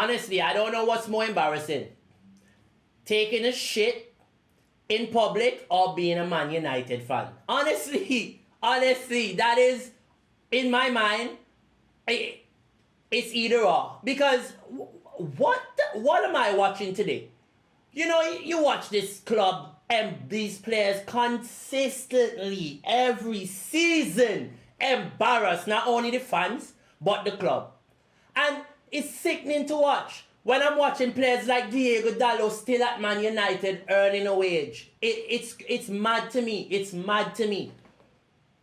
Honestly, I don't know what's more embarrassing. Taking a shit in public or being a Man United fan. Honestly, that is, in my mind, it's either or. Because what am I watching today? You know, you watch this club and these players consistently every season embarrass not only the fans but the club. And it's sickening to watch. When I'm watching players like Diego Dalot still at Man United earning a wage, it's mad to me. It's mad to me.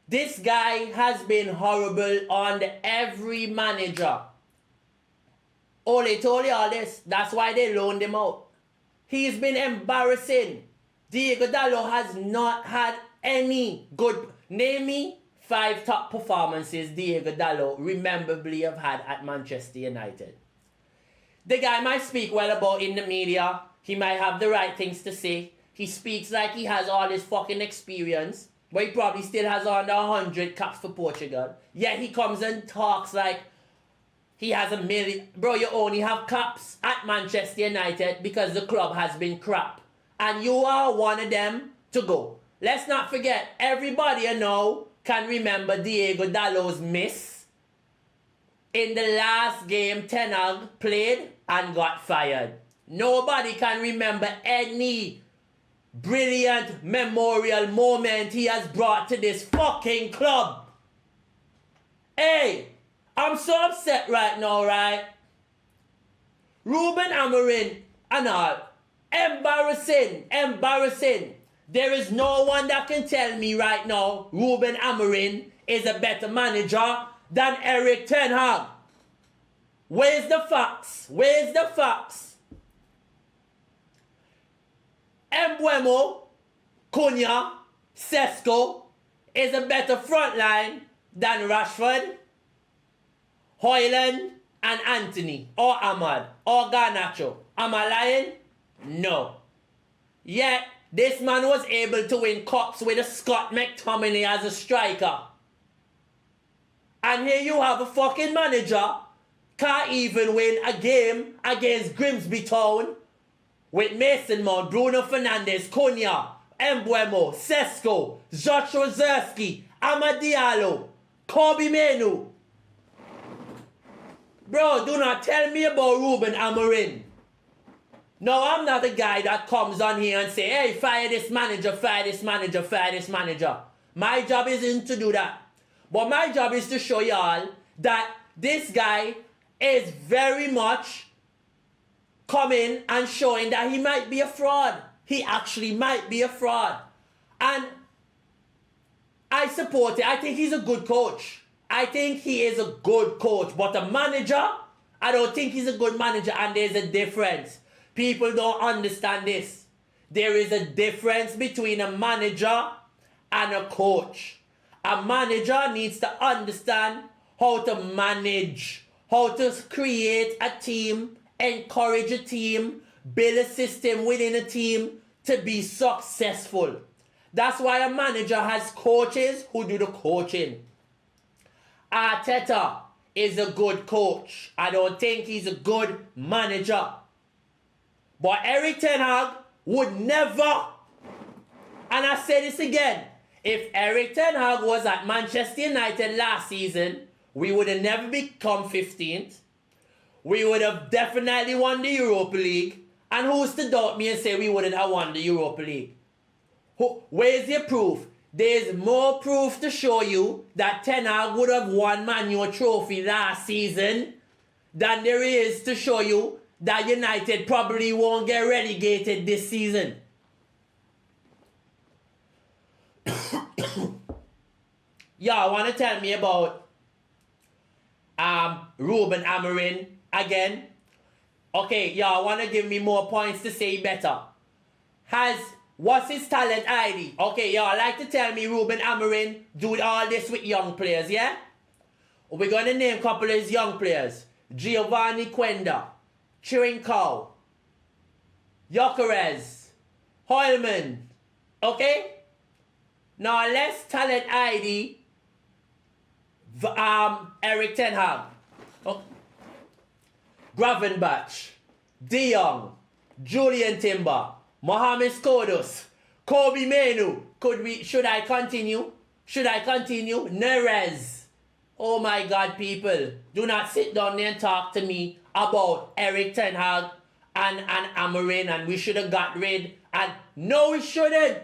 This guy has been horrible on every manager. Ole told you all this. That's why they loaned him out. He's been embarrassing. Diego Dalot has not had any good... Name me 5 top performances Diego Dalot rememberably have had at Manchester United. The guy might speak well about in the media. He might have the right things to say. He speaks like he has all this fucking experience. But he probably still has under 100 caps for Portugal. Yet he comes and talks like he has a million. Bro, you only have caps at Manchester United because the club has been crap. And you are one of them to go. Let's not forget, everybody I know can remember Diego Dalot's miss in the last game Ten Hag played and got fired. Nobody can remember any brilliant memorial moment he has brought to this fucking club. Hey, I'm so upset right now, right? Ruben Amorim and all. Embarrassing. There is no one that can tell me right now Ruben Amorim is a better manager than Erik Ten Hag. Where's the facts? Mbeumo, Cunha, Sesko is a better front line than Rashford, Højlund, and Anthony, or Ahmad, or Garnacho. Am I lying? No. Yet, this man was able to win cups with a Scott McTominay as a striker. And here you have a fucking manager can't even win a game against Grimsby Town with Mason Mount, Bruno Fernandes, Cunha, Mbeumo, Sesko, Joshua Zerski, Amad Diallo, Kobe Menu. Bro, do not tell me about Ruben Amorim. No, I'm not the guy that comes on here and say, hey, fire this manager. My job isn't to do that. But my job is to show y'all that this guy is very much coming and showing that he might be a fraud. He actually might be a fraud. And I support it. I think he's a good coach. But a manager, I don't think he's a good manager, and there's a difference. People don't understand this. There is a difference between a manager and a coach. A manager needs to understand how to manage, how to create a team, encourage a team, build a system within a team to be successful. That's why a manager has coaches who do the coaching. Arteta is a good coach. I don't think he's a good manager. But Erik Ten Hag would never, and I say this again, if Erik Ten Hag was at Manchester United last season, we would have never become 15th. We would have definitely won the Europa League. And who's to doubt me and say we wouldn't have won the Europa League? Where's your proof? There's more proof to show you that Ten Hag would have won Man U trophy last season than there is to show you that United probably won't get relegated this season. Y'all want to tell me about Ruben Amorim again? Okay, y'all want to give me more points to say better. What's his talent ID? Okay, y'all like to tell me Ruben Amorim do all this with young players, yeah? We're going to name a couple of his young players. Giovanni Quenda, Trincao, Gyökeres, Højlund. Okay? Now let's talent ID Erik Ten Hag. Oh. Gravenbach, De Jong, Julian Timber, Mohamed Kudus, Kobe Menu. Should I continue? Neres. Oh my God, people. Do not sit down there and talk to me about Erik Ten Hag and Amorim and we should have got rid. And no, we shouldn't.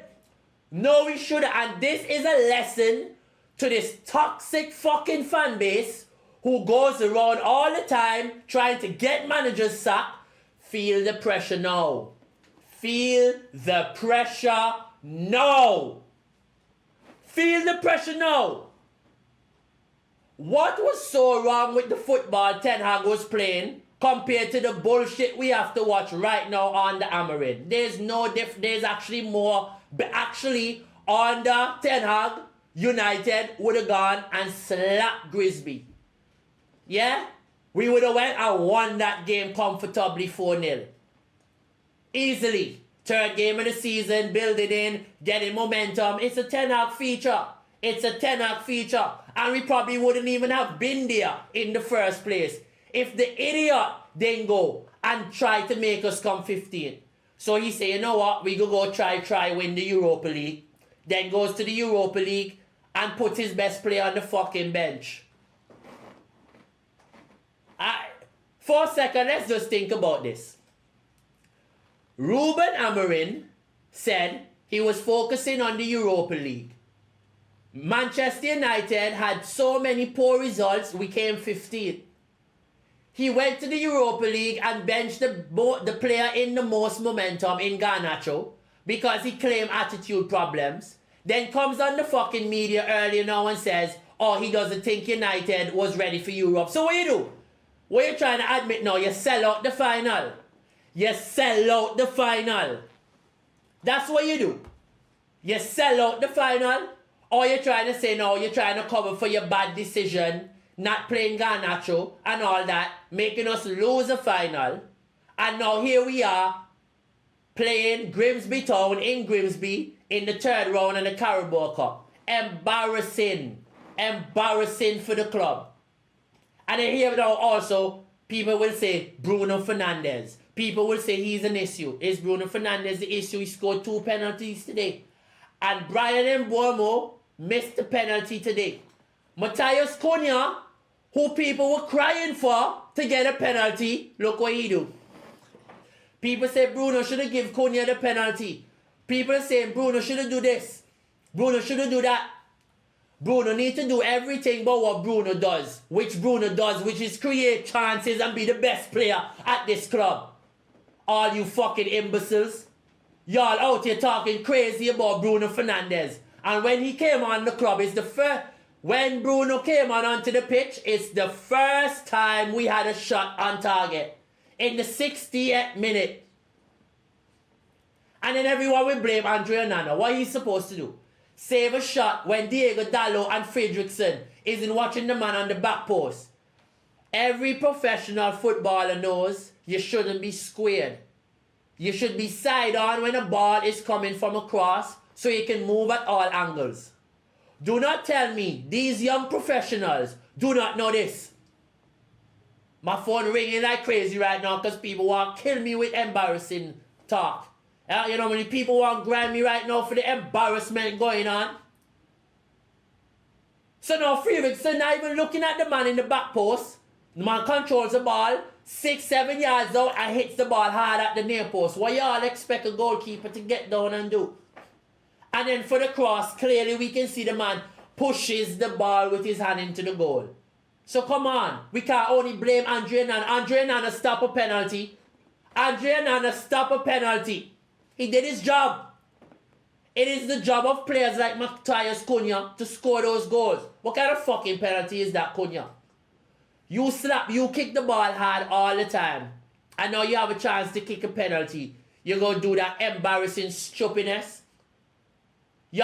And this is a lesson to this toxic fucking fan base who goes around all the time trying to get managers sacked. Feel the pressure now. Feel the pressure now. What was so wrong with the football Ten Hag was playing compared to the bullshit we have to watch right now on the Amorim? There's actually more. But actually, under Ten Hag, United would have gone and slapped Grimsby. Yeah? We would have went and won that game comfortably 4-0. Easily. Third game of the season, building in, getting momentum. It's a Ten Hag feature. And we probably wouldn't even have been there in the first place if the idiot didn't go and try to make us come 15th. So he said, you know what, we go try win the Europa League. Then goes to the Europa League and puts his best player on the fucking bench. For a second, let's just think about this. Ruben Amorim said he was focusing on the Europa League. Manchester United had so many poor results, we came 15th. He went to the Europa League and benched the player in the most momentum in Garnacho because he claimed attitude problems. Then comes on the fucking media earlier now and says, oh, he doesn't think United was ready for Europe. So what you do? What you trying to admit now? You sell out the final. That's what you do. You sell out the final. Or you're trying to say, no, you're trying to cover for your bad decision, not playing Garnacho and all that, making us lose a final. And now here we are, playing Grimsby Town in Grimsby in the third round of the Carabao Cup. Embarrassing for the club. And then here now also, people will say Bruno Fernandes. People will say he's an issue. Is Bruno Fernandes the issue? He scored 2 penalties today. And Brian Mbeumo missed the penalty today. Matheus Cunha, who people were crying for to get a penalty, look what he do. People say Bruno should have given Cunha the penalty. People are saying Bruno should have do this. Bruno should have do that. Bruno needs to do everything but what Bruno does. Which is create chances and be the best player at this club. All you fucking imbeciles. Y'all out here talking crazy about Bruno Fernandes. And when he came on the club, when Bruno came onto the pitch, it's the first time we had a shot on target. In the 68th minute. And then everyone will blame Andre Onana. What he's supposed to do? Save a shot when Diego Dalot and Fredrickson isn't watching the man on the back post. Every professional footballer knows you shouldn't be squared. You should be side on when a ball is coming from across so you can move at all angles. Do not tell me these young professionals do not know this. My phone ringing like crazy right now because people want to kill me with embarrassing talk. You know how many people want to grind me right now for the embarrassment going on? So now Fredrickson not even looking at the man in the back post. The man controls the ball 6-7 yards out and hits the ball hard at the near post. What y'all expect a goalkeeper to get down and do? And then for the cross, clearly we can see the man pushes the ball with his hand into the goal. So come on, we can't only blame Andre Onana. Andre Onana stop a penalty. He did his job. It is the job of players like Matheus Cunha to score those goals. What kind of fucking penalty is that, Cunha? You kick the ball hard all the time. And now you have a chance to kick a penalty. You're going to do that embarrassing stupidness. You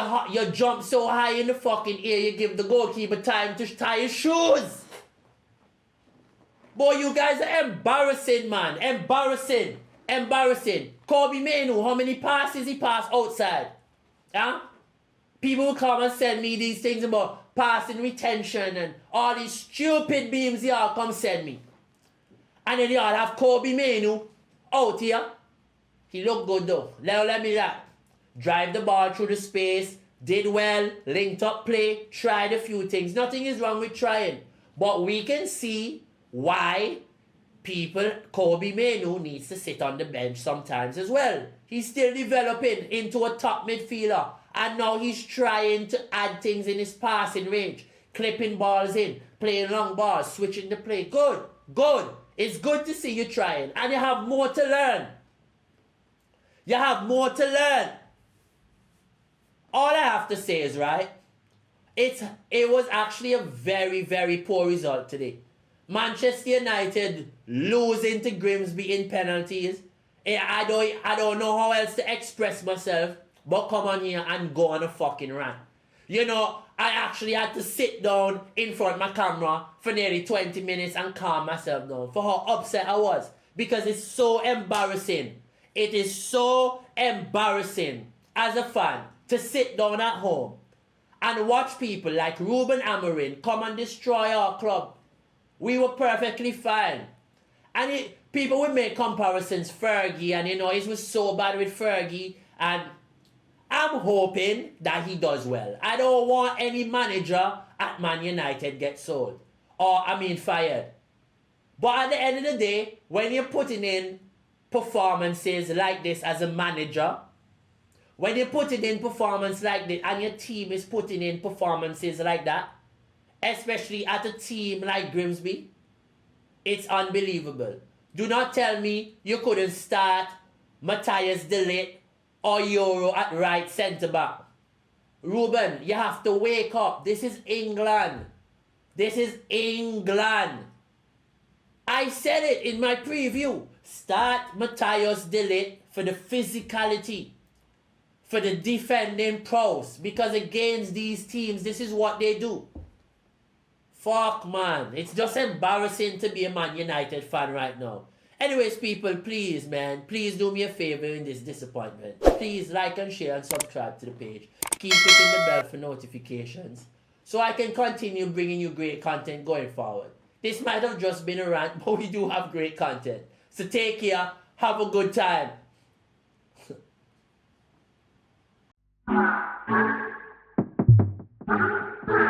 jump so high in the fucking air, you give the goalkeeper time to tie his shoes. Boy, you guys are embarrassing, man. Embarrassing. Kobe Menu, how many passes he passed outside? Huh? People will come and send me these things about passing retention and all these stupid beams y'all come send me. And then y'all have Kobe Manu out here. He looked good though. Let me that. Drive the ball through the space. Did well. Linked up play. Tried a few things. Nothing is wrong with trying. But we can see why Kobe Manu needs to sit on the bench sometimes as well. He's still developing into a top midfielder. And now he's trying to add things in his passing range. Clipping balls in. Playing long balls. Switching the play. Good. Good. It's good to see you trying. And you have more to learn. You have more to learn. All I have to say is, right, it was actually a very, very poor result today. Manchester United losing to Grimsby in penalties. I don't know how else to express myself, but come on here and go on a fucking rant. You know, I actually had to sit down in front of my camera for nearly 20 minutes and calm myself down for how upset I was. Because it's so embarrassing. It is so embarrassing as a fan to sit down at home and watch people like Ruben Amorim come and destroy our club. We were perfectly fine. And people would make comparisons, Fergie, and you know, it was so bad with Fergie, and I'm hoping that he does well. I don't want any manager at Man United get sold. Fired. But at the end of the day, when you're putting in performances like this as a manager, when you're putting in performance like this and your team is putting in performances like that, especially at a team like Grimsby, it's unbelievable. Do not tell me you couldn't start Matthias Dalot or Euro at right centre back. Ruben, you have to wake up. This is England. This is England. I said it in my preview. Start Matthias Dalot for the physicality, for the defending prowess, because against these teams, this is what they do. Fuck, man. It's just embarrassing to be a Man United fan right now. Anyways, people, please, man, please do me a favor in this disappointment. Please like and share and subscribe to the page. Keep hitting the bell for notifications so I can continue bringing you great content going forward. This might have just been a rant, but we do have great content. So take care, have a good time.